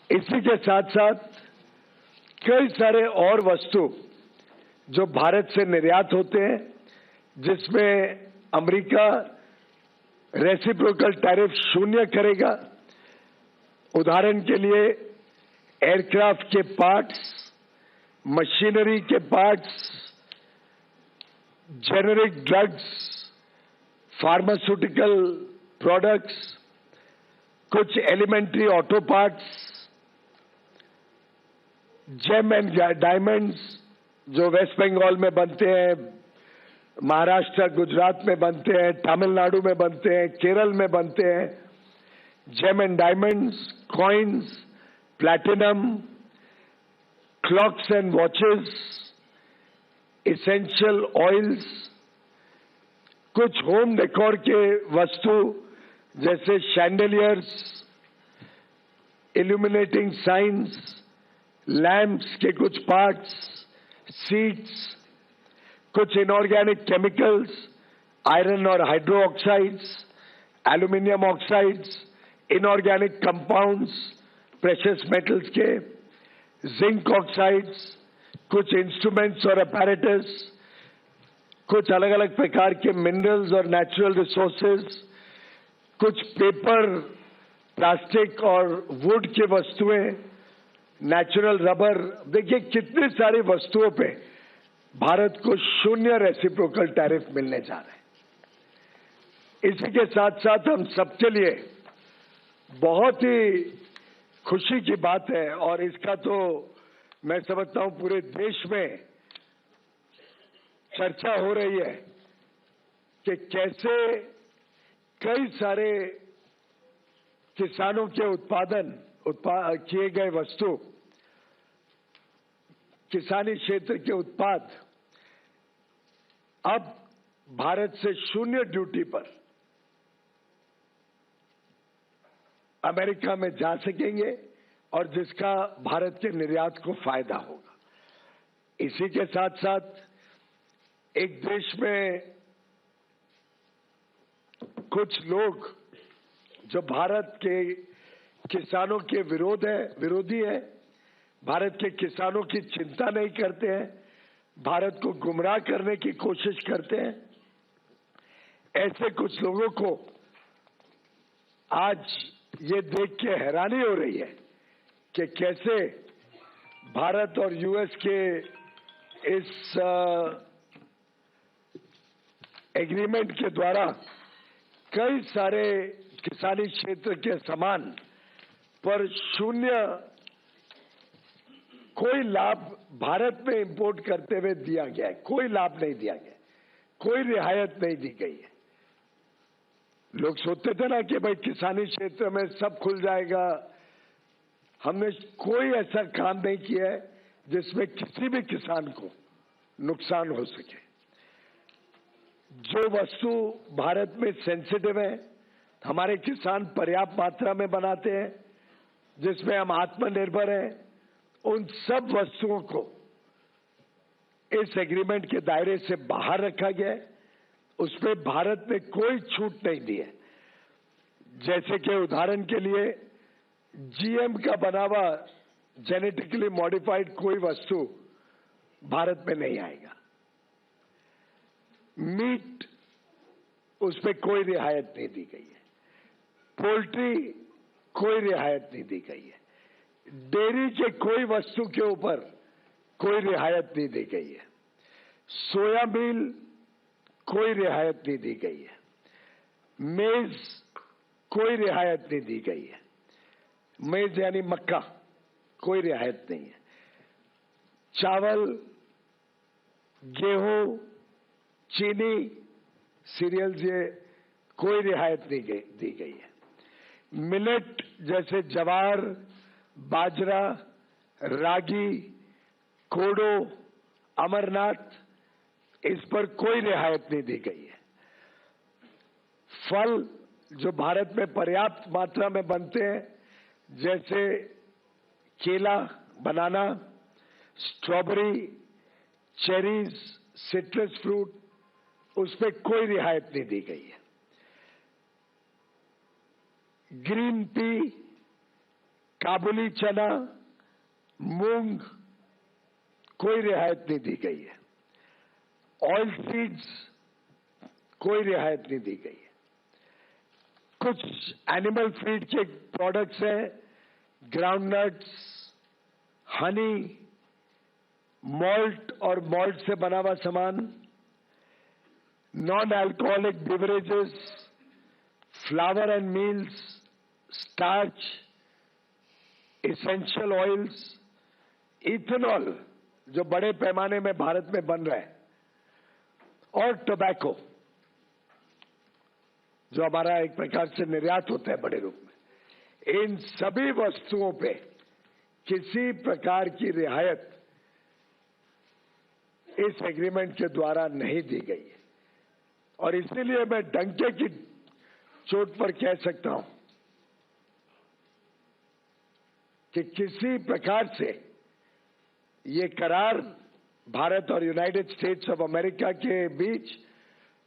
इसी के साथ साथ कई सारे और वस्तु जो भारत से निर्यात होते हैं, जिसमें अमेरिका रेसिप्रोकल टैरिफ शून्य करेगा। उदाहरण के लिए एयरक्राफ्ट के पार्ट्स, मशीनरी के parts, generic drugs, pharmaceutical products, कुछ elementary auto parts, gem and diamonds जो वेस्ट बंगाल में बनते हैं, महाराष्ट्र गुजरात में बनते हैं, तमिलनाडु में बनते हैं, केरल में बनते हैं, gem and diamonds, coins, platinum, clocks and watches, essential oils, कुछ होम डेकोर के वस्तु जैसे शैंडलियर्स, इल्यूमिनेटिंग साइंस, लैंप्स के कुछ पार्ट्स, सीट्स, कुछ इनऑर्गेनिक केमिकल्स, आयरन और hydro oxides, aluminium oxides, inorganic compounds, precious metals के, जिंक ऑक्साइड्स, कुछ इंस्ट्रूमेंट्स और अपैरेटस, कुछ अलग अलग प्रकार के मिनरल्स और नेचुरल रिसोर्सेज, कुछ पेपर, प्लास्टिक और वुड की वस्तुएं, नेचुरल रबर। देखिए कितनी सारी वस्तुओं पे भारत को शून्य रेसिप्रोकल टैरिफ मिलने जा रहे हैं। इसी के साथ साथ हम सबके लिए बहुत ही खुशी की बात है, और इसका तो मैं समझता हूं पूरे देश में चर्चा हो रही है कि कैसे कई सारे किसानों के किए गए वस्तु, किसानी क्षेत्र के उत्पाद अब भारत से शून्य ड्यूटी पर अमेरिका में जा सकेंगे, और जिसका भारत के निर्यात को फायदा होगा। इसी के साथ साथ एक देश में कुछ लोग जो भारत के किसानों के विरोधी है, भारत के किसानों की चिंता नहीं करते हैं, भारत को गुमराह करने की कोशिश करते हैं, ऐसे कुछ लोगों को आज ये देख के हैरानी हो रही है कि कैसे भारत और यूएस के इस एग्रीमेंट के द्वारा कई सारे किसानी क्षेत्र के सामान पर शून्य कोई लाभ भारत में इंपोर्ट करते हुए दिया गया है। कोई लाभ नहीं दिया गया, कोई रियायत नहीं दी गई है। लोग सोचते थे ना कि भाई किसानी क्षेत्र में सब खुल जाएगा। हमने कोई ऐसा काम नहीं किया है जिसमें किसी भी किसान को नुकसान हो सके। जो वस्तु भारत में सेंसिटिव है, हमारे किसान पर्याप्त मात्रा में बनाते हैं, जिसमें हम आत्मनिर्भर हैं, उन सब वस्तुओं को इस एग्रीमेंट के दायरे से बाहर रखा गया है। उसमें भारत ने कोई छूट नहीं दी है। जैसे कि उदाहरण के लिए जीएम का बना हुआ जेनेटिकली मॉडिफाइड कोई वस्तु भारत में नहीं आएगा। मीट, उसमें कोई रियायत नहीं दी गई है। पोल्ट्री, कोई रियायत नहीं दी गई है। डेयरी के कोई वस्तु के ऊपर कोई रियायत नहीं दी गई है। सोया मिल, कोई रियायत नहीं दी गई है। मेज, कोई रियायत नहीं दी गई है। मेज यानी मक्का, कोई रियायत नहीं है। चावल, गेहूं, चीनी, सीरियल्स, ये कोई रियायत नहीं दी गई है। मिलेट जैसे ज्वार, बाजरा, रागी, कोडो, अमरनाथ, इस पर कोई रियायत नहीं दी गई है। फल जो भारत में पर्याप्त मात्रा में बनते हैं, जैसे केला, बनाना, स्ट्रॉबेरी, चेरीज, सिट्रस फ्रूट, उसमें कोई रियायत नहीं दी गई है। ग्रीन टी, काबुली चना, मूंग, कोई रियायत नहीं दी गई है। ऑयल सीड्स, कोई रियायत नहीं दी गई है। कुछ एनिमल फीड के प्रोडक्ट्स हैं, ग्राउंडनट्स, हनी, मॉल्ट और मॉल्ट से बना हुआ सामान, non alcoholic beverages, flower and meals, starch, essential oils, ethanol जो बड़े पैमाने में भारत में बन रहा है, और टोबैको जो हमारा एक प्रकार से निर्यात होता है बड़े रूप में। इन सभी वस्तुओं पे किसी प्रकार की रियायत इस एग्रीमेंट के द्वारा नहीं दी गई है, और इसीलिए मैं डंके की चोट पर कह सकता हूं कि किसी प्रकार से ये करार भारत और यूनाइटेड स्टेट्स ऑफ अमेरिका के बीच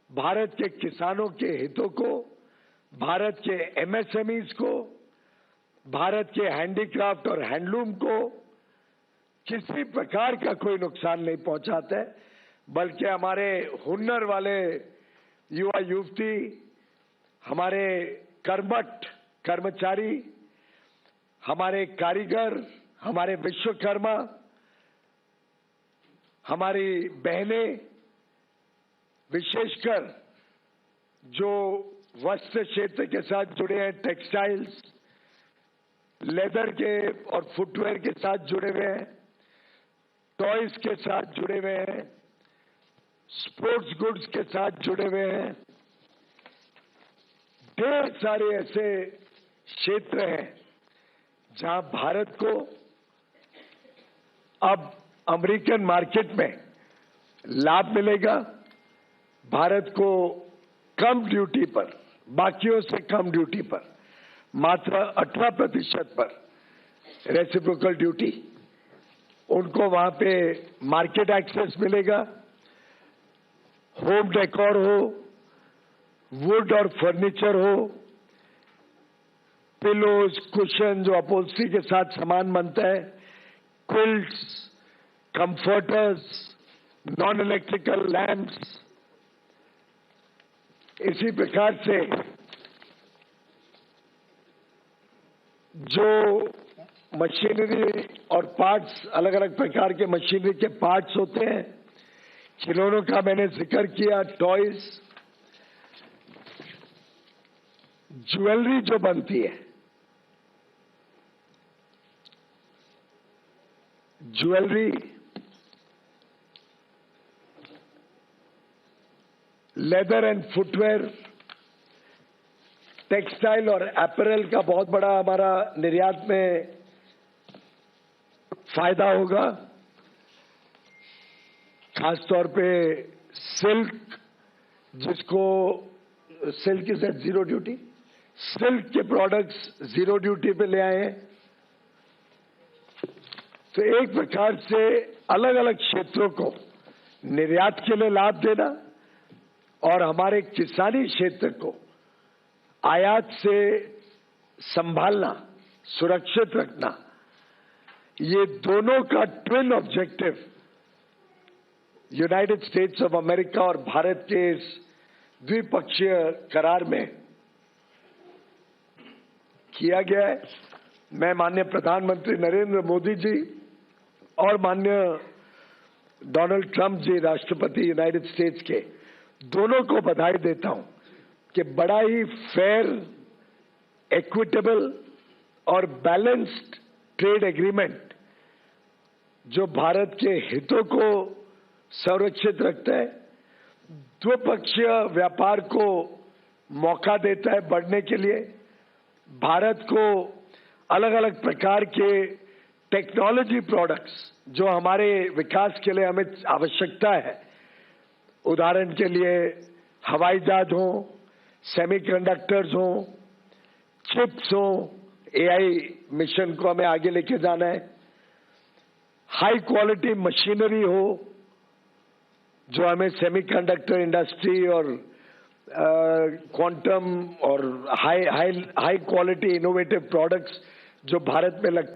भारत के किसानों के हितों को, भारत के एमएसएमईज को, भारत के हैंडीक्राफ्ट और हैंडलूम को किसी प्रकार का कोई नुकसान नहीं पहुंचाता है, बल्कि हमारे हुनर वाले युवा युवती, हमारे कर्मठ कर्मचारी, हमारे कारीगर, हमारे विश्वकर्मा, हमारी बहनें, विशेषकर जो वस्त्र क्षेत्र के साथ जुड़े हैं, टेक्सटाइल्स, लेदर के और फुटवेयर के साथ जुड़े हुए हैं, टॉयज के साथ जुड़े हुए हैं, स्पोर्ट्स गुड्स के साथ जुड़े हुए हैं, ढेर सारे ऐसे क्षेत्र हैं जहां भारत को अब अमेरिकन मार्केट में लाभ मिलेगा। भारत को कम ड्यूटी पर, बाकियों से कम ड्यूटी पर, मात्र 18% पर रेसिप्रोकल ड्यूटी, उनको वहां पे मार्केट एक्सेस मिलेगा। होम डेकोर हो, वुड और फर्नीचर हो, पिलोज, कुशन जो अपहोल्स्ट्री के साथ सामान बनता है, quilts, comforters, non electrical lamps, इसी प्रकार से जो मशीनरी और पार्ट्स, अलग अलग प्रकार के मशीनरी के पार्ट्स होते हैं, खिलौनों का मैंने जिक्र किया, टॉयज, ज्वेलरी जो बनती है, jewellery, leather and footwear, textile और अपैरल का बहुत बड़ा हमारा निर्यात में फायदा होगा। खासतौर पे सिल्क, जिसको silk is at zero duty, silk के प्रोडक्ट्स जीरो ड्यूटी पे ले आए हैं। तो एक प्रकार से अलग अलग क्षेत्रों को निर्यात के लिए लाभ देना और हमारे किसानी क्षेत्र को आयात से संभालना, सुरक्षित रखना, ये दोनों का twin objective United states of America और भारत के इस द्विपक्षीय करार में किया गया है। मैं माननीय प्रधानमंत्री नरेंद्र मोदी जी और माननीय डोनाल्ड ट्रंप जी, राष्ट्रपति यूनाइटेड स्टेट्स के, दोनों को बधाई देता हूं कि बड़ा ही फेयर, इक्विटेबल और बैलेंस्ड ट्रेड एग्रीमेंट जो भारत के हितों को संरक्षित रखता है, द्विपक्षीय व्यापार को मौका देता है बढ़ने के लिए, भारत को अलग अलग प्रकार के टेक्नोलॉजी प्रोडक्ट्स जो हमारे विकास के लिए हमें आवश्यकता है, उदाहरण के लिए हवाई जहाज हो, सेमीकंडक्टर्स हो, चिप्स हो, एआई मिशन को हमें आगे लेके जाना है, हाई क्वालिटी मशीनरी हो जो हमें सेमीकंडक्टर इंडस्ट्री और क्वांटम और हाई क्वालिटी इनोवेटिव प्रोडक्ट्स जो भारत में लगते हैं